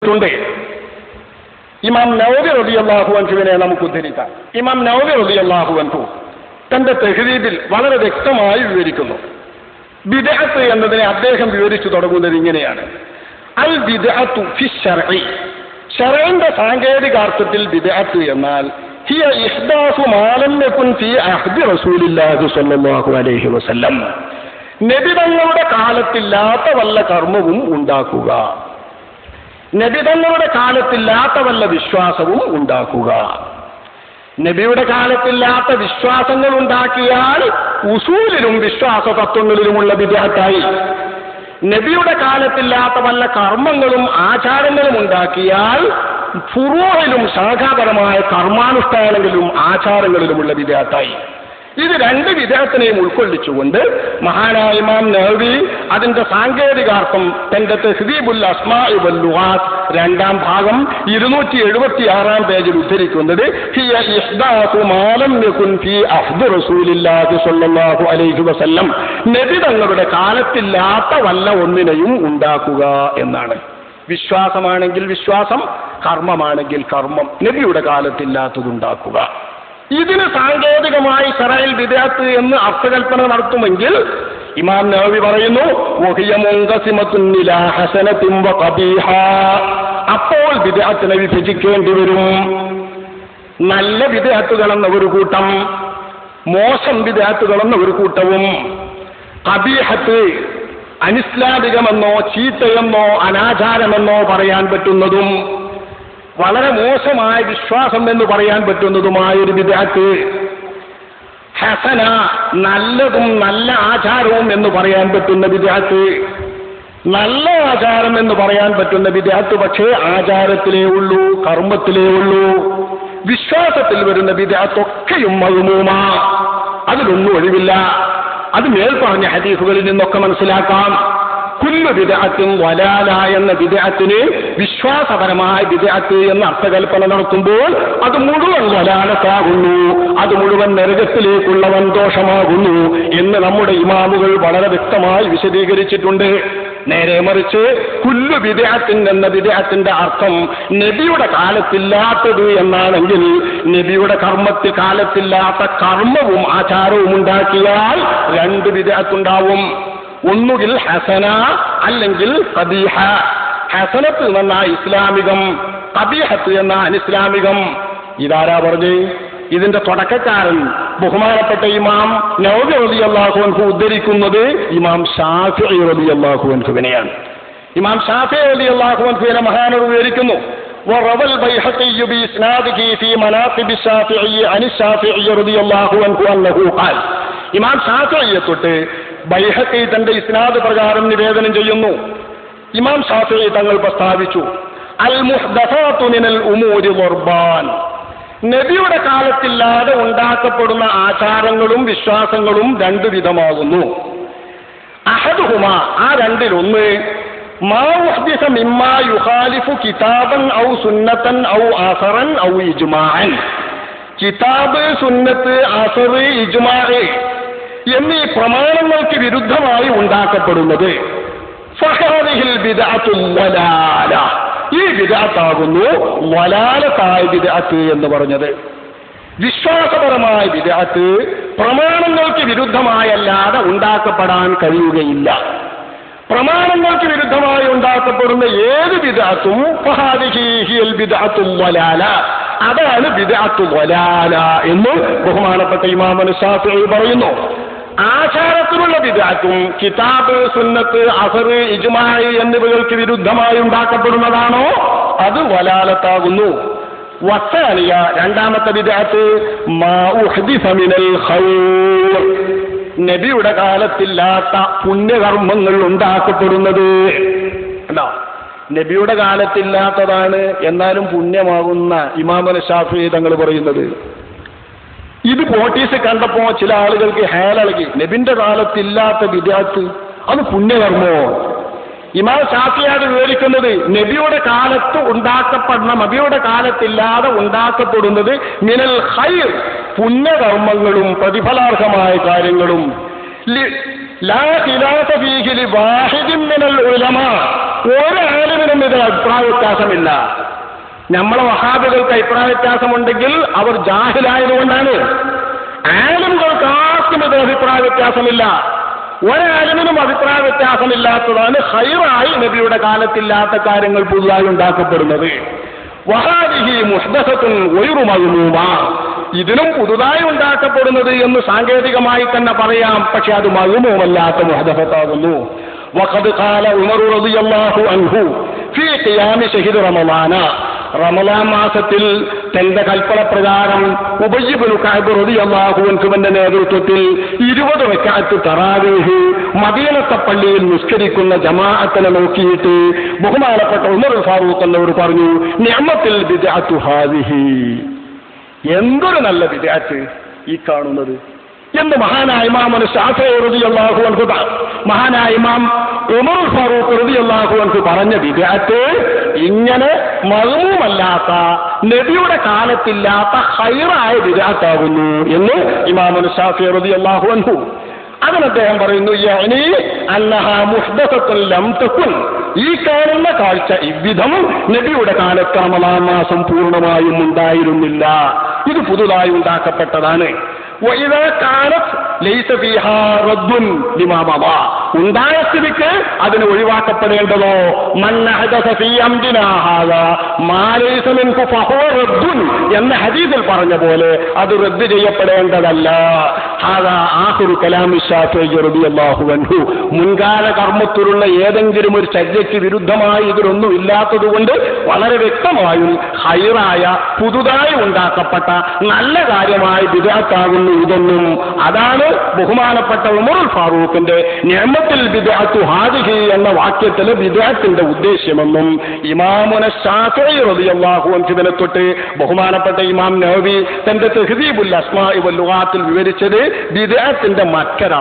ണ്ട്. ഇമാം നവവി റളിയല്ലാഹു അൻഹുവിനെ നമുക്ക് ഉദ്ധരിക്കാം. ഇമാം നവവി റളിയല്ലാഹു അൻഹു തന്റെ തഹ്‌ദീബിൽ വളരെ വ്യക്തമായി വിവരിക്കുന്നു. ബിദ്അത്ത് എന്നതിനെ അദ്ദേഹം വിവരിച്ചു തുടങ്ങുന്നത് ഇങ്ങനെയാണ്: അൽ ബിദ്അത്തു ഫി ശർഇ, ശർഇന്റെ സാങ്കേതികാർത്ഥത്തിൽ ബിദ്അത്ത് എന്നാൽ ഹിയ ഇഹ്ദാസു മാ ലം യകുൻ ഫീ അഹ്ദി റസൂലില്ലാഹി സ്വല്ലല്ലാഹു അലൈഹി വസല്ലം, നബി തങ്ങളുടെ കാലത്തില്ലാത്ത വല്ല കർമ്മവും ഉണ്ടാക്കുക, നബി തങ്ങളുടെ കാലത്തില്ലാത്ത വല്ല വിശ്വാസവും ഉണ്ടാക്കുക. നബിയുടെ കാലത്തില്ലാത്ത വിശ്വാസങ്ങൾ ഉണ്ടാക്കിയാൽ ഉസൂലിലും വിശ്വാസ തത്വങ്ങളിലുമുള്ള ബിദ്അത്തായി. നബിയുടെ കാലത്തില്ലാത്ത വല്ല കർമ്മങ്ങളും ആചാരങ്ങളും ഉണ്ടാക്കിയാൽ ഫുറൂഇലും ശാഖാപരമായ കർമാനുഷ്ഠാനങ്ങളിലും ആചാരങ്ങളിലുമുള്ള ബിദ്അത്തായി. ഇത് രണ്ട് ബിദ്അത്തിനെയും ഉൾക്കൊള്ളിച്ചുകൊണ്ട് മഹാനായ ഇമാം നവവി അതിന്റെ സാങ്കേതികാർത്ഥം തന്റെ തഹ്‌ദീബുൽ അസ്മാഇ വൽ ലുഗാത്ത് രണ്ടാം ഭാഗം 276 പേജിൽ ഉദ്ധരിക്കുന്നത് ഹിയ ഇഹ്ദാസു മാ ലം യകുൻ ഫീ അഹ്ദി റസൂലില്ലാഹി സ്വല്ലല്ലാഹു അലൈഹി വസല്ലം, നബി തങ്ങളുടെ കാലത്തില്ലാത്ത വല്ല ഒന്നിനെയും ഉണ്ടാക്കുക എന്നാണ്. വിശ്വാസമാണെങ്കിൽ വിശ്വാസം, കർമ്മമാണെങ്കിൽ കർമ്മം, നബിയുടെ കാലത്തില്ലാത്തതുണ്ടാക്കുക. ഇതിന് സാങ്കേതികമായി ശറഇൽ ബിദ്അത്ത് എന്ന് അർത്ഥകൽപ്പന നടത്തുമെങ്കിൽ ഇമാം നവവി പറയുന്നു വഹിയ മുൻഖസിമത്തുൻ ഇലാ ഹസനത്തിൻ വ ഖബീഹ, അപ്പോൾ ബിദ്അത്തിനെ വിഭജിക്കേണ്ടി വരും. നല്ല ബിദ്അത്തുകൾ എന്ന ഒരു കൂട്ടം, മോശം ബിദ്അത്തുകൾ എന്ന ഒരു കൂട്ടവും, ഖബീഹത്ത് അനിസ്ലാമികമെന്നോ ചീത്തയെന്നോ അനാചാരമെന്നോ പറയാൻ പറ്റുന്നതും വളരെ മോശമായ വിശ്വാസം എന്ന് പറയാൻ പറ്റുന്നതുമായ ഒരു ബിദ്അത്ത്, ഹസന നല്ലതും നല്ല ആചാരവും എന്ന് പറയാൻ പറ്റുന്ന ബിദ്അത്ത്, നല്ല ആചാരം എന്ന് പറയാൻ പറ്റുന്ന ബിദ്അത്ത് പക്ഷേ ആചാരത്തിലേ ഉള്ളൂ, കർമ്മത്തിലേ ഉള്ളൂ. വിശ്വാസത്തിൽ വരുന്ന ബിദ്അത്തൊക്കെയും മദ്മൂമ, അതിലൊന്നും ഒഴിവില്ല. അത് മേൽപ്പറഞ്ഞ ഹദീസുകളിൽ നിന്നൊക്കെ മനസ്സിലാക്കാം. കുല്ലു ബിദ്അത്തിൻ വലാല എന്ന ബിദ്അത്തിന് വിശ്വാസപരമായ ബിദ്അത്ത് എന്ന അർത്ഥകൽപ്പന നടത്തുമ്പോൾ അത് മുഴുവൻ വലാലത്താകുന്നു, അത് മുഴുവൻ നരകത്തിലേക്കുള്ള വൻദോഷമാകുന്നു എന്ന് നമ്മുടെ ഇമാമുകൾ വളരെ വ്യക്തമായി വിശദീകരിച്ചിട്ടുണ്ട്. നേരെ മറിച്ച് കുല്ലു ബിദ്അത്തിൻ എന്ന ബിദ്അത്തിന്റെ അർത്ഥം നബിയുടെ കാലത്തില്ലാത്തത് എന്നാണെങ്കിൽ നബിയുടെ കർമ്മത്തിൽ കാലത്തില്ലാത്ത കർമ്മവും ആചാരവും ഉണ്ടാക്കിയാൽ രണ്ട് ബിദ്അത്തുണ്ടാവും. ഒന്നുകിൽ ഹസന അല്ലെങ്കിൽ ഖബീഹ. ഹസനത്ത് എന്ന ഇസ്ലാമികം, ഖബീഹത്ത് എന്ന അനിസ്ലാമികം. ഇതാരാ പറഞ്ഞ്? ഇതിന്റെ തുടക്കക്കാരൻ ബഹുമാനപ്പെട്ട ഇമാം നവവി റളിയല്ലാഹു അൻഹു ഉദ്ധരിക്കുന്നത് ഇമാം ശാഫിഈ റളിയല്ലാഹു അൻഹുവിനെയാണ്. ഇമാം ശാഫിഈ റളിയല്ലാഹു അൻഹുവിനെ മഹാനവർ വിവരിക്കുന്നു وروى البيهقي بإسناده في مناقب الشافعي عن الشافعي رضي الله عنه أنه قال, ഇമാം ശാഫിഈയെ തൊട്ട് ബൈഹഖി തന്റെ ഇസ്നാദ് പ്രകാരം നിവേദനം ചെയ്യുന്നു. ഇമാം ശാഫിഈ തങ്ങൾ പ്രസ്താവിച്ചു, അൽ മുഹ്ദസാതു മിനൽ ഉമൂരി ളർബാൻ, നബിയുടെ കാലത്തില്ലാതെ ഉണ്ടാക്കപ്പെടുന്ന ആചാരങ്ങളും വിശ്വാസങ്ങളും രണ്ടു വിധമാകുന്നു. അഹദുഹുമ, ആ രണ്ടിലൊന്ന് മാ ഉഹ്ദിസ മിമ്മാ യുഖാലിഫു കിതാബൻ ഔ സുന്നതൻ ഔ അസറൻ ഔ ഇജ്മാഅൻ, കിതാബ്, സുന്നത്ത്, അസർ, ഇജ്മാഅ് എന്നീ പ്രമാണങ്ങൾക്ക് വിരുദ്ധമായി ഉണ്ടാക്കപ്പെടുന്നത്. ഫഹാദിഹിൽ ബിദ്അത്തു വലാല, ഈ ബിദ്അത്താകുന്നു വലാലത്തായ ബിദ്അത്ത് എന്ന് പറഞ്ഞത്. വിശ്വാസപരമായ ബിദ്അത്ത് പ്രമാണങ്ങൾക്ക് വിരുദ്ധമായല്ലാതെ ഉണ്ടാക്കപ്പെടാൻ കഴിയുകയില്ല. പ്രമാണങ്ങൾക്ക് വിരുദ്ധമായി ഉണ്ടാക്കപ്പെടുന്ന ഏത് ബിദ്അത്തും ഫഹാദിഹി ഹിയൽ ബിദ്അത്തു വലാല, അതാണ് ബിദ്അത്തു വലാല എന്ന് ബഹുമാനപ്പെട്ട ഇമാം ശാഫിഈ പറയുന്നു. ആചാരത്തിലുള്ള ബിദ്അത്തും കിതാബ്, സുന്നത്ത്, അസർ, ഇജ്മാഅ് എന്നിവകൾക്ക് വിരുദ്ധമായി ഉണ്ടാക്കപ്പെടുന്നതാണോ അത് വലാലത്താകുന്നു. വസാനിയ, രണ്ടാമത്തെ ബിദ്അത്ത് മാ ഉഹ്ദിസ മിനൽ ഖൈർ, നബിയുടെ കാലത്തില്ലാത്ത പുണ്യകർമ്മങ്ങൾ ഉണ്ടാക്കപ്പെടുന്നത്. അല്ല, നബിയുടെ കാലത്തില്ലാത്തതാണ് എന്നാലും പുണ്യമാകുന്ന ഇമാം ശാഫിഈ തങ്ങൾ പറയുന്നത്. ഇത് പോട്ടീസ് കണ്ടപ്പോ ചില ആളുകൾക്ക് ഹേലളകി. നബിന്റെ കാലത്തില്ലാത്ത ബിദ്അത്ത് അത് പുണ്യകർമ്മോ? ഇമാം ശാഫിഈ വിവരിക്കുന്നത് നബിയുടെ കാലത്ത് ഉണ്ടാക്കപ്പെടുന്ന, നബിയുടെ കാലത്തില്ലാതെ ഉണ്ടാക്കപ്പെടുന്നത് മിനൽ ഖൈർ, പുണ്യകർമ്മങ്ങളും പ്രതിഫലാർഹമായ കാര്യങ്ങളും. ലാ ഖിലാഫ ഫീഹി ലിവാഹിദിൻ മിനൽ ഉലമാ, ഒരാളിനും ഇത് അഭിപ്രായ വ്യത്യാസമില്ല. നമ്മളെ വഹാബികൾക്ക് അഭിപ്രായ വ്യത്യാസമുണ്ടെങ്കിൽ അവർ ജാഹിലായതുകൊണ്ടാണ്. ആലിമുകൾക്ക് ആർക്കും ഇത് അഭിപ്രായ വ്യത്യാസമില്ല. ഒരാലിനും അഭിപ്രായ വ്യത്യാസമില്ലാത്തതാണ് ഖൈറായി നബിയുടെ കാലത്തില്ലാത്ത കാര്യങ്ങൾ പുതുതായി ഉണ്ടാക്കപ്പെടുന്നത്. വഹാദിഹി മുഹ്ദസത്തുൻ ഗൈറു മദ്മൂമ, ഇതിനും പുതുതായി ഉണ്ടാക്കപ്പെടുന്നത് എന്ന് സാങ്കേതികമായി തന്നെ പറയാം. പക്ഷെ അത് മദ്മൂമല്ലാത്ത മുഹ്ദസത്താകുന്നു. വഖദ് ഖാല ഉമർ റളിയല്ലാഹു അൻഹു ഫീ ഖിയാമി ശഹ്രി റമളാന, റമളാൻ മാസത്തിൽ തന്റെ കൽപ്പന പ്രകാരം ഉബയ്യ് ഇബ്നു കഅബ് റളിയല്ലാഹു അൻഹുവിന്റെ നേതൃത്വത്തിൽ 20 റക്അത്ത് തറാവീഹ് മദീനത്തെ പള്ളിയിൽ നിസ്കരിക്കുന്ന ജമാഅത്തിനെ നോക്കിയിട്ട് ബഹുമാനപ്പെട്ട ഉമർ ഫാറൂഖ് എന്നവർ പറഞ്ഞു, നിഅമത്തുൽ ബിദ്അത്തു ഹാദിഹി, എന്തൊരു നല്ല ബിദ്അത്ത് ഈ കാണുന്നത് എന്ന് മഹാനായ ഇമാം ശാഫിഈ റളിയല്ലാഹു അൻഹു, മഹാനായ ഇമാം ഉമർ ഫാറൂഖ് റളിയല്ലാഹു അൻഹു പറഞ്ഞ ബിദ്അത്ത് ഇങ്ങനെ മദ്മൂമല്ലാത്ത നബിയുടെ കാലത്തില്ലാത്ത ഖൈറായ ബിദ്അത്താകുന്നു എന്ന് ഇമാം ശാഫിഈ റളിയല്ലാഹു അൻഹു. അതിന് അദ്ദേഹം പറയുന്നു, യഅനി അന്നഹാ മുഹ്ദസത്തുൻ ലം തകുൻ, ഈ കാണുന്ന കാഴ്ച ഇவ்விധം നബിയുടെ കാലത്ത് റമളാൻ മാസം പൂർണ്ണമായും ഉണ്ടായിരുന്നില്ല, ഇത് പുതുതായി ഉണ്ടാക്കപ്പെട്ടതാണ്. وإذا كانت ليس فيها رد لما مضى, ഉണ്ടായ സ്ഥിതിക്ക് അതിന് ഒഴിവാക്കപ്പെടേണ്ടതോ മൻ അഹദസ ഫീ അംരിനാ ഹാദാ മാ ലൈസ മിൻഹു ഫഹുവ റദ്ദുൻ എന്ന ഹദീസിൽ പറഞ്ഞ പോലെ അത് റദ്ദ് ചെയ്യപ്പെടേണ്ടതല്ല. ഹാദാ ആഖിറു കലാമി ശാഫിഈ റളിയല്ലാഹു അൻഹു, മുൻകാല കർമ്മത്തിലുള്ള ഏതെങ്കിലും ഒരു ചര്യയ്ക്ക് വിരുദ്ധമായി ഇതിലൊന്നും ഇല്ലാത്തതുകൊണ്ട് വളരെ വ്യക്തമായും ഖൈറായ പുതുതായി ഉണ്ടാക്കപ്പെട്ട നല്ല കാര്യമായ ബിദ്അത്താകുന്നു ഇതൊന്നും. അതാണ് ബഹുമാനപ്പെട്ട ഉമറുൽ ഫാറൂഖിന്റെ നിഅമത്തുൽ ബിദ്അത്തു ഹാദിഹി എന്ന വാക്യത്തിലെ ബിദ്അത്തിന്റെ ഉദ്ദേശ്യമെന്നും ഇമാമുന ശാഫിഈ റളിയല്ലാഹു അൻഹുവിനെ തൊട്ട് ബഹുമാനപ്പെട്ട ഇമാം നവവി തന്റെ തഹ്ദീബുൽ അസ്മാഇ വൽ ലുഗാത്തിൽ വിവരിച്ചത് ബിദ്അത്തിന്റെ മറ്റൊരു